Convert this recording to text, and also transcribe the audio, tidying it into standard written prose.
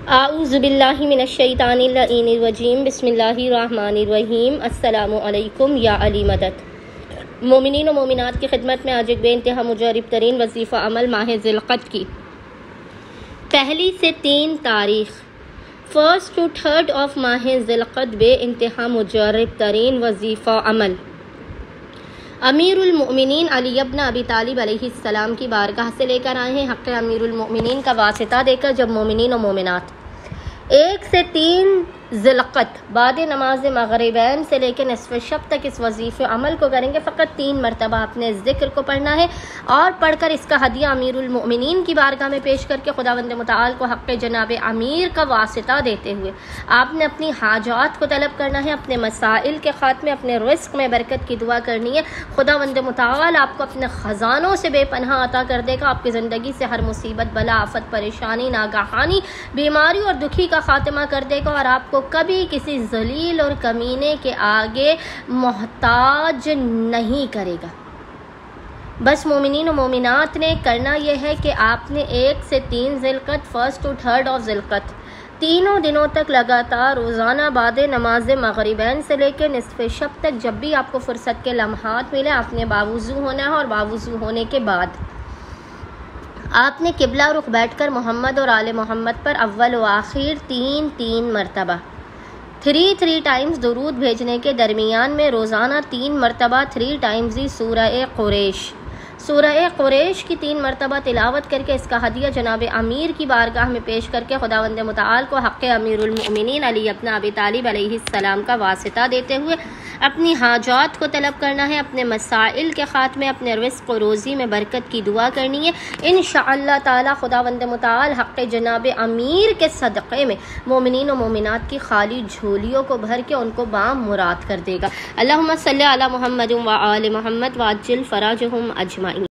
आऊज़ुबिल्लाहि मिनश्शैतानिर्रजीम बिस्मिल्लाहिर्रहमानिर्रहीम अस्सलामु अलैकुम या अली मदद। मोमिनीन और मोमिनात की खिदमत में आज एक बेइंतहा मुजर्रब तरीन वजीफ़ा अमल माह ज़िलक़द की 1 से 3 तारीख़ 1 to 3 ऑफ माह ज़िलक़द बेइंतहा मुजर्रब तरीन वजीफ़ा अमल अमीरुल मोमिनीन अली इब्न अबी तालिब अलैहिस्सलाम की बारगाह से लेकर आए हैं हक़ अमीरुल मोमिनीन का वासिता देकर। जब मोमिनीन और मोमिनात 1 से 3 ज़िलक़द बाद नमाज मग़रिबैन से लेकर निस्फ़ शब तक इस वजीफ़े अमल को करेंगे। फ़कत 3 मरतबा अपने ज़िक्र को पढ़ना है और पढ़कर इसका हदिया अमीरुल मोमिनीन की बारगाह में पेश करके खुदावंद मुताल को हक़ जनाब अमीर का वासिता देते हुए आपने अपनी हाजात को तलब करना है, अपने मसाइल के ख़ात्मे, अपने रिज़्क़ में बरकत की दुआ करनी है। खुदावंद मुताल आपको अपने ख़ज़ानों से बेपनाह अता कर देगा, आपकी ज़िंदगी से हर मुसीबत, बला, आफत, परेशानी, नागहानी, बीमारी और दुखी का ख़ात्मा कर देगा और आपको कभी किसी जलील और कमीने के आगे मोहताज नहीं करेगा। बस मोमिनीन और मोमिनात ने करना यह है कि आपने 1 से 3 ज़िलक़द 1 to 3 ऑफ ज़िलक़द तीनों दिनों तक लगातार रोज़ाना बाद नमाज मग़रिबैन से लेकर निस्फ़ शब तक जब भी आपको फ़ुर्सत के लम्हात मिले आपने बावुज़ू होना है और बावुज़ू होने के बाद आपने किबला रुख बैठकर मोहम्मद और आले मोहम्मद पर अव्वल व आखिर 3 मरतबा 3 टाइम्स दुरूद भेजने के दरमियान में रोज़ाना 3 मरतबा 3 टाइम्स ही सूरह कुरैश की 3 मरतबा तिलावत करके इसका हदिया जनाब अमीर की बारगाह में पेश करके खुदावंद मुताल को हक़ अमीरुल मोमिनीन अली इब्न अबी तालिब अलैहिस्सलाम का वासिता देते हुए अपनी हाजात को तलब करना है, अपने मसाइल के ख़ात्मे, अपने रिज़्क़ और रोज़ी में बरकत की दुआ करनी है। इंशाअल्लाह ताला खुदावंद मुताल हक़ जनाब अमीर के सदक़े में मोमिनीन और मोमिनात की खाली झोलियों को भर के उनको बाम मुराद कर देगा। अल्लाहुम्मा सल्ली अला मुहम्मद व आले मुहम्मद व अज्जिल फ़राजहुम अजमाइन।